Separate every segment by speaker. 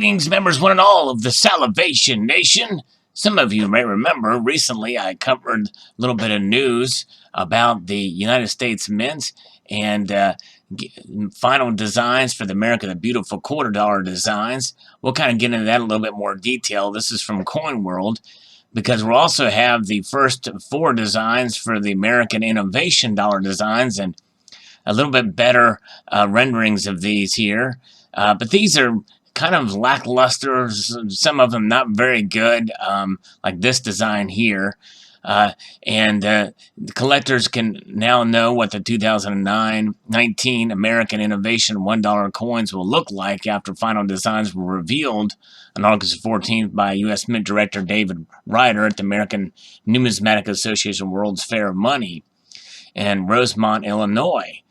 Speaker 1: Greetings, members one and all of the Salivation Nation. Some of you may remember recently I covered a little bit of news about the United States Mint and final designs for the America the Beautiful $quarter designs. We'll kind of get into that in a little bit more detail. This is from Coin World, because we'll also have the first 4 designs for the American Innovation dollar designs and a little bit better renderings of these here. But these are kind of lackluster, some of them not very good, like this design here. The collectors can now know what the 2019 American Innovation $1 coins will look like after final designs were revealed on August 14th by U.S. Mint Director David Ryder at the American Numismatic Association World's Fair of Money in Rosemont, Illinois.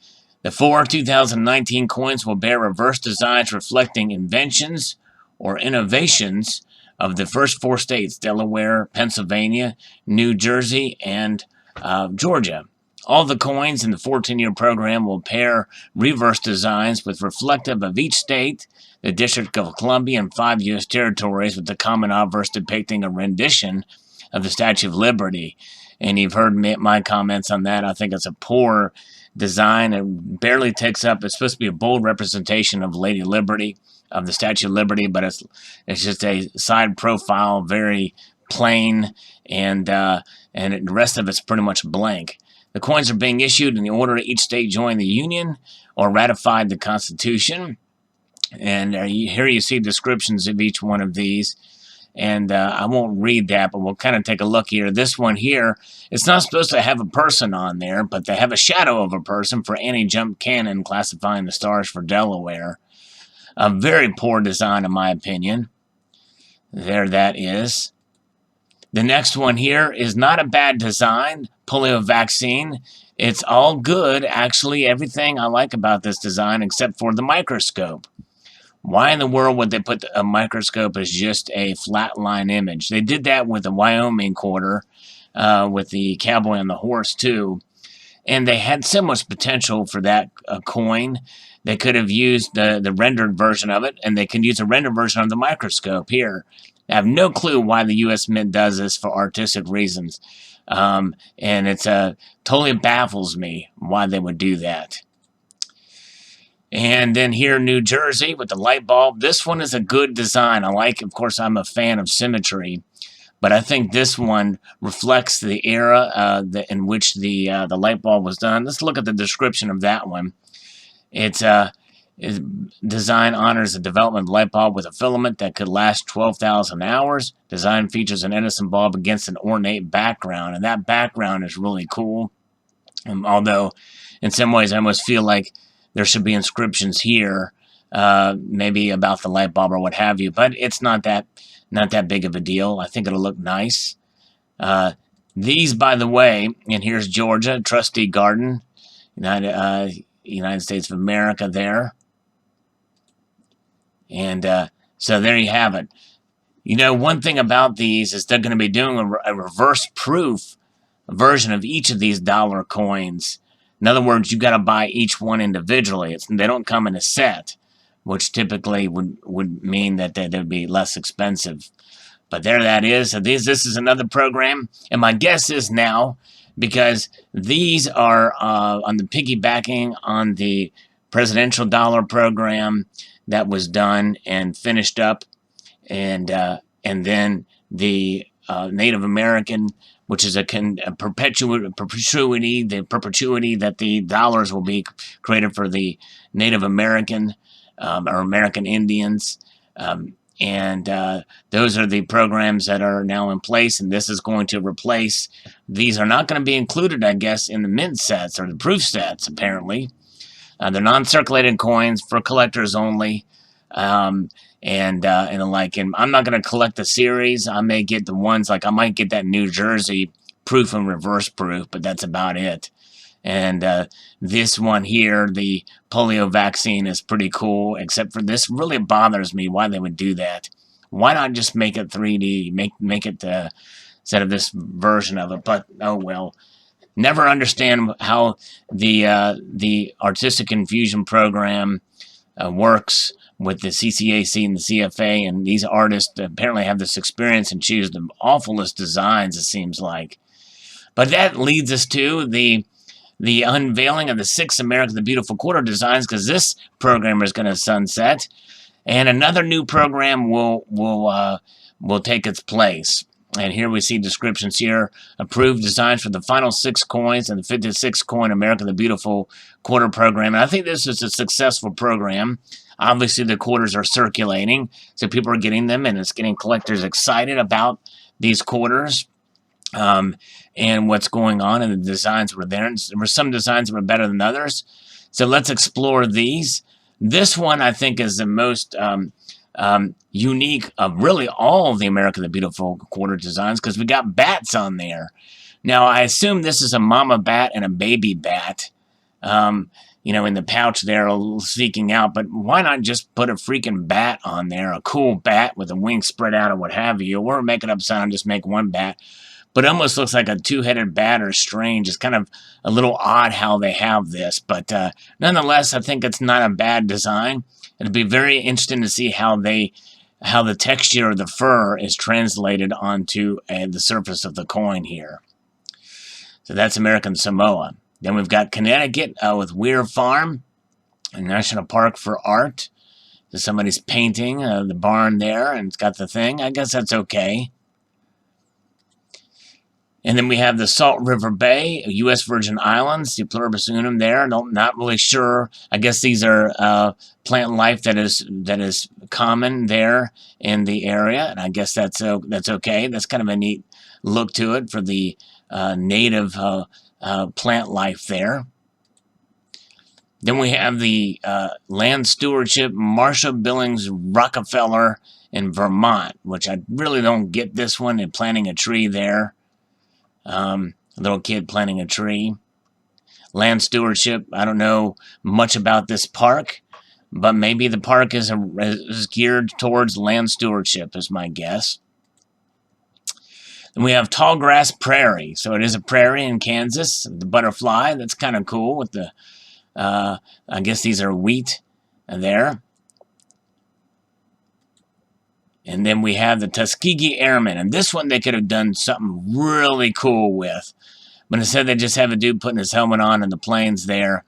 Speaker 1: The 4 2019 coins will bear reverse designs reflecting inventions or innovations of the first 4 states, Delaware, Pennsylvania, New Jersey, and Georgia. All the coins in the 14-year program will pair reverse designs with reflective of each state, the District of Columbia, and 5 U.S. territories, with the common obverse depicting a rendition of the Statue of Liberty. And you've heard my comments on that. I think it's a poor design. It barely takes up. It's supposed to be a bold representation of Lady Liberty, of the Statue of Liberty, but it's just a side profile, very plain, and the rest of it's pretty much blank. The coins are being issued in the order each state joined the Union or ratified the Constitution. And here you see descriptions of each one of these. And I won't read that, but we'll kind of take a look here. This one here, it's not supposed to have a person on there, but they have a shadow of a person for anti-jump cannon classifying the stars for Delaware. A very poor design, in my opinion. There that is. The next one here is not a bad design. Polio vaccine. It's all good, actually. Everything I like about this design except for the microscope. Why in the world would they put a microscope as just a flat line image? They did that with the Wyoming quarter, with the cowboy on the horse too. And they had so much potential for that coin. They could have used the rendered version of it, and they can use a rendered version of the microscope here. I have no clue why the U.S. Mint does this for artistic reasons. And it's totally baffles me why they would do that. And then here, New Jersey with the light bulb. This one is a good design. I like, of course, I'm a fan of symmetry, but I think this one reflects the era in which the light bulb was done. Let's look at the description of that one. Its design honors the development of light bulb with a filament that could last 12,000 hours. Design features an Edison bulb against an ornate background, and that background is really cool. Although, in some ways, I almost feel like there should be inscriptions here, maybe about the light bulb or what have you, but it's not that big of a deal. I think it'll look nice. These, by the way, and here's Georgia, Trustee Garden, United States of America there. And so there you have it. You know, one thing about these is they're going to be doing a reverse proof version of each of these dollar coins. In other words, you've got to buy each one individually. They don't come in a set, which typically would mean that they would be less expensive. But there that is. So this is another program. And my guess is now, because these are on the piggybacking on the presidential dollar program that was done and finished up, and then the Native American, which is a perpetuity, the perpetuity that the dollars will be created for the Native American or American Indians. Those are the programs that are now in place, and this is going to replace. These are not going to be included, I guess, in the mint sets or the proof sets, apparently. They're non-circulating coins for collectors only. And I'm not going to collect the series. I may get the ones, like I might get that New Jersey proof and reverse proof, but that's about it. And this one here, the polio vaccine, is pretty cool, except for this really bothers me why they would do that. Why not just make it 3D, make it instead of this version of it? But oh well. Never understand how the artistic infusion program works with the CCAC and the CFA, and these artists apparently have this experience and choose the awfulest designs, it seems like. But that leads us to the unveiling of the 6 America the Beautiful quarter designs, because this program is going to sunset, and another new program will take its place. And here we see descriptions here. Approved designs for the final 6 coins and the 56 coin America the Beautiful quarter program. And I think this is a successful program. Obviously, the quarters are circulating, so people are getting them, and it's getting collectors excited about these quarters and what's going on. And the designs were there. And there were some designs that were better than others. So let's explore these. This one, I think, is the most unique of really all of the America the Beautiful quarter designs, because we got bats on there. Now, I assume this is a mama bat and a baby bat, in the pouch there seeking out, but why not just put a freaking bat on there, a cool bat with a wing spread out or what have you, or make it upside down, just make one bat. But it almost looks like a 2-headed bat or strange. It's kind of a little odd how they have this, but nonetheless, I think it's not a bad design. It'll be very interesting to see how the texture of the fur is translated onto the surface of the coin here. So that's American Samoa. Then we've got Connecticut with Weir Farm, a national park for art. So somebody's painting the barn there, and it's got the thing. I guess that's okay. And then we have the Salt River Bay, U.S. Virgin Islands, the Pluribus Unum there. Not really sure. I guess these are plant life that is common there in the area, and I guess that's okay. That's kind of a neat look to it for the native plant life there. Then we have the Land Stewardship, Marshall Billings Rockefeller in Vermont, which I really don't get this one, and planting a tree there. A little kid planting a tree. Land Stewardship, I don't know much about this park, but maybe the park is geared towards land stewardship, is my guess. And we have Tallgrass Prairie. So it is a prairie in Kansas. The butterfly, that's kind of cool with the, I guess these are wheat there. And then we have the Tuskegee Airmen. And this one they could have done something really cool with. But instead they just have a dude putting his helmet on in the planes there.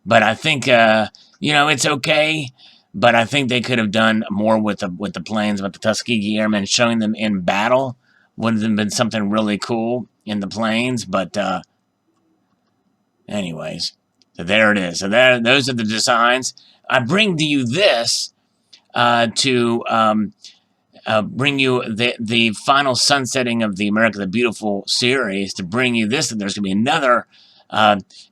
Speaker 1: But I think, it's okay. But I think they could have done more with the planes, with the Tuskegee Airmen, showing them in battle. Would have been something really cool in the planes. But anyways, so there it is. So those are the designs. I bring to you this to bring you the final sunsetting of the America the Beautiful series, to bring you this, and there's going to be another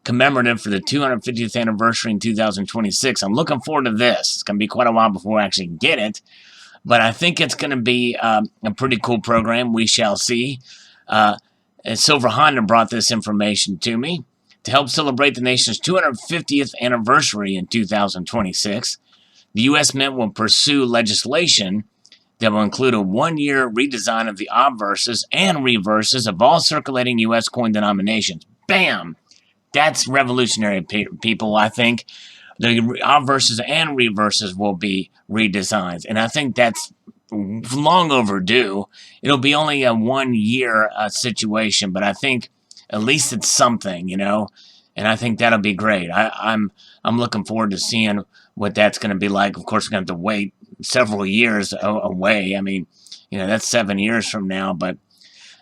Speaker 1: commemorative for the 250th anniversary in 2026. I'm looking forward to this. It's going to be quite a while before I actually get it, but I think it's going to be a pretty cool program. We shall see. Silver Honda brought this information to me to help celebrate the nation's 250th anniversary in 2026. The U.S. Mint will pursue legislation that will include a 1-year redesign of the obverses and reverses of all circulating U.S. coin denominations. Bam! That's revolutionary, people. I think the obverses and reverses will be redesigned, and I think that's long overdue. It'll be only a 1-year situation, but I think at least it's something, and I think that'll be great. I'm looking forward to seeing what that's going to be like. Of course, we're going to have to wait several years away. I mean, that's 7 years from now, but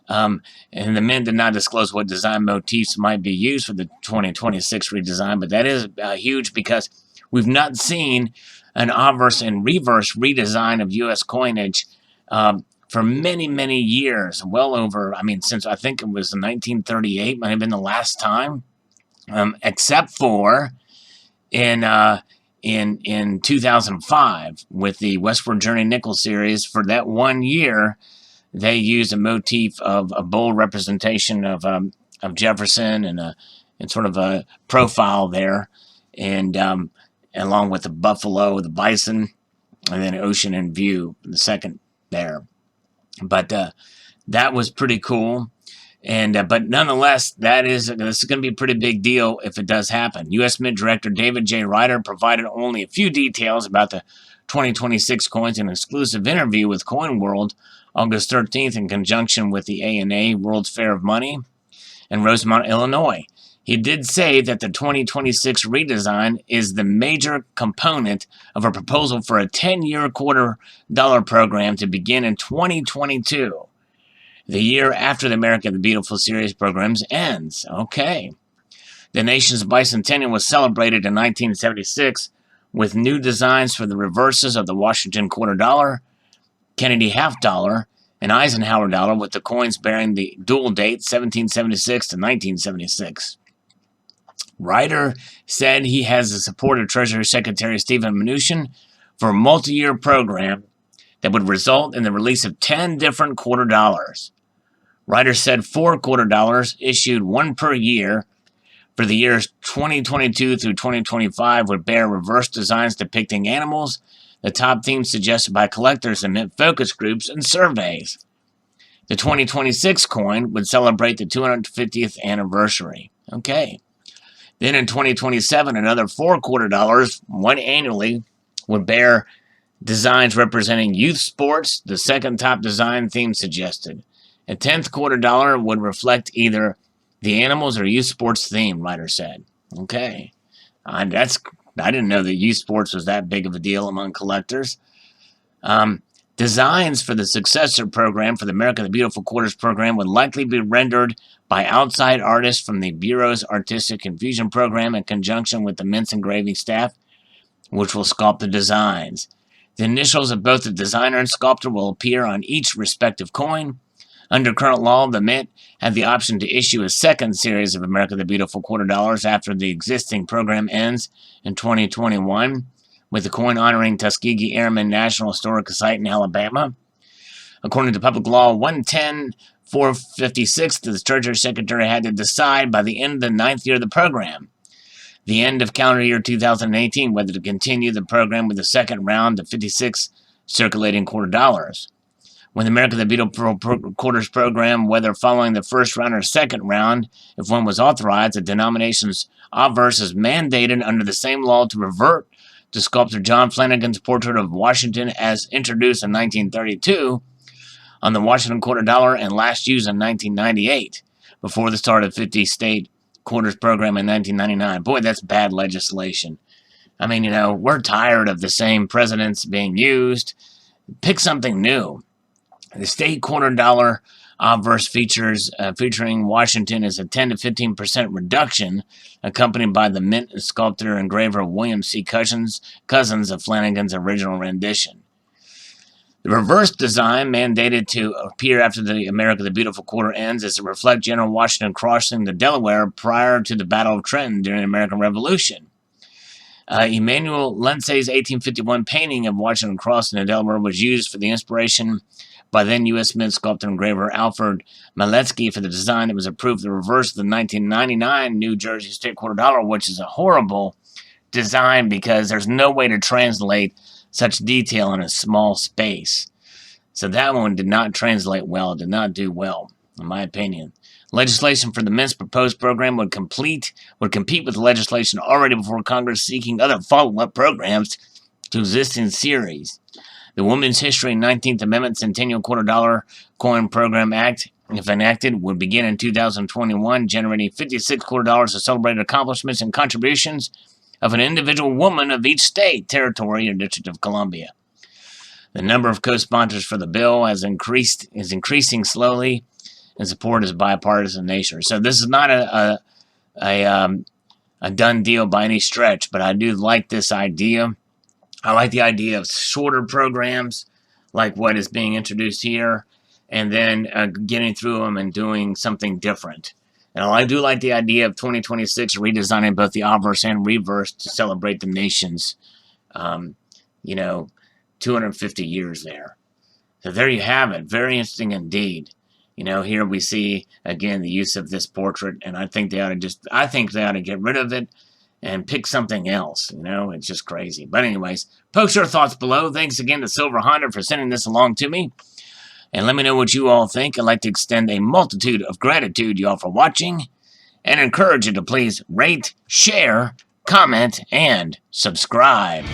Speaker 1: and the Mint did not disclose what design motifs might be used for the 2026 redesign, but that is huge, because we've not seen an obverse and reverse redesign of U.S. coinage for many, many years, well over, since I think it was 1938, might have been the last time, except for in 2005 with the Westward Journey Nickel series. For that 1 year, they used a motif of a bold representation of Jefferson and sort of a profile there, and along with the buffalo, the bison, and then ocean in view, the second there. But that was pretty cool. And but nonetheless, this is going to be a pretty big deal if it does happen. U.S. Mint Director David J. Ryder provided only a few details about the 2026 coins in an exclusive interview with Coin World August 13th in conjunction with the ANA World's Fair of Money in Rosemont, Illinois. He did say that the 2026 redesign is the major component of a proposal for a 10-year $250 program to begin in 2022, the year after the America the Beautiful series programs ends. Okay. The nation's bicentennial was celebrated in 1976 with new designs for the reverses of the Washington $250, Kennedy $50, and Eisenhower dollar, with the coins bearing the dual date 1776 to 1976. Ryder said he has the support of Treasury Secretary Stephen Mnuchin for a multi-year program that would result in the release of 10 different $250. Ryder said 4 $250 issued one per year for the years 2022 through 2025 would bear reverse designs depicting animals, the top themes suggested by collectors and mint focus groups and surveys. The 2026 coin would celebrate the 250th anniversary. Okay. Then in 2027, another 4 $250, one annually, would bear designs representing youth sports, the second top design theme suggested. A 10th $250 would reflect either the animals or youth sports theme, Ryder said. Okay. I didn't know that youth sports was that big of a deal among collectors. Designs for the successor program for the America the Beautiful Quarters program would likely be rendered by outside artists from the Bureau's Artistic Infusion program in conjunction with the Mint's engraving staff, which will sculpt the designs. The initials of both the designer and sculptor will appear on each respective coin. Under current law, the Mint had the option to issue a second series of America the Beautiful $250 after the existing program ends in 2021, with the coin honoring Tuskegee Airmen National Historic Site in Alabama. According to Public Law 110-456, the Treasury Secretary had to decide by the end of the 9th year of the program, the end of calendar year 2018, whether to continue the program with the second round of 56 circulating $250. When the America the Beautiful Quarters program, whether following the first round or second round, if one was authorized, the denomination's obverse is mandated under the same law to revert to sculptor John Flanagan's portrait of Washington as introduced in 1932 on the Washington $250 and last used in 1998, before the start of 50 state quarters program in 1999. Boy, that's bad legislation. I mean, we're tired of the same presidents being used. Pick something new. The state $250 obverse featuring Washington is a 10 to 15% reduction, accompanied by the mint and sculptor engraver William C. Cousins of Flanagan's original rendition. The reverse design, mandated to appear after the America the Beautiful quarter ends, is to reflect General Washington crossing the Delaware prior to the Battle of Trenton during the American Revolution. Emanuel Lencey's 1851 painting of Washington crossing the Delaware was used for the inspiration by then U.S. Mint sculptor and engraver Alfred Maletsky for the design that was approved the reverse of the 1999 New Jersey State $250, which is a horrible design because there's no way to translate such detail in a small space. So that one did not translate well, did not do well, in my opinion. Legislation for the Mint's proposed program would compete with the legislation already before Congress seeking other follow-up programs to existing series. The Women's History 19th Amendment Centennial $250 Coin Program Act, if enacted, would begin in 2021, generating 56 $250 to celebrate accomplishments and contributions of an individual woman of each state, territory, or District of Columbia. The number of co-sponsors for the bill is increasing slowly, and support is bipartisan nature. So this is not a done deal by any stretch, but I do like this idea. I like the idea of shorter programs like what is being introduced here, and then getting through them and doing something different. And I do like the idea of 2026 redesigning both the obverse and reverse to celebrate the nation's, 250 years there. So there you have it. Very interesting indeed. Here we see, again, the use of this portrait, and I think they ought to get rid of it and pick something else. It's just crazy. But anyways, post your thoughts below. Thanks again to Silver Honda for sending this along to me. And let me know what you all think. I'd like to extend a multitude of gratitude to y'all for watching, and encourage you to please rate, share, comment, and subscribe.